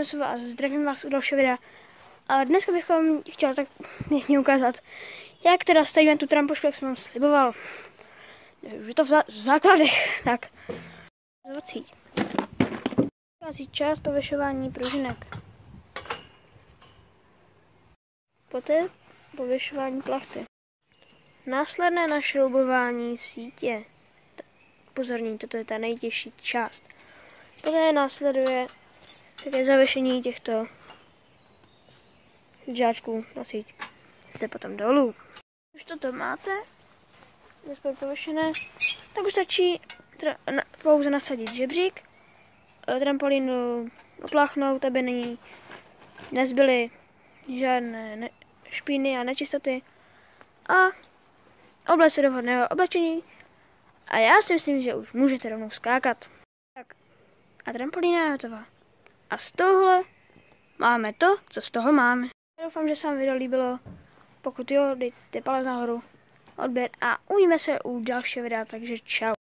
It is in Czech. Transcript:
Simonsova a zdravím vás u dalšího videa. A dneska bychom chtěla tak pěkně ukázat, jak teda stavíme tu trampošku, jak jsem vám sliboval. Je to v základech, tak. Vychází čas pověšování pružinek. Poté pověšování plachty. Následné našroubování sítě. Pozorní, toto je ta nejtěžší část. Poté následuje také zavěšení těchto žáčků na síť. Jste potom dolů. Už toto máte, zespoň pověšené, tak už stačí pouze nasadit žebřík, trampolínu opláchnout, aby nezbyly žádné špíny a nečistoty a oblečit se do vhodného oblečení a já si myslím, že už můžete rovnou skákat. Tak a trampolína je hotová. A z tohohle máme to, co z toho máme. Doufám, že se vám video líbilo. Pokud jo, dejte palec nahoru, odběr a uvidíme se u dalšího videa, takže čau.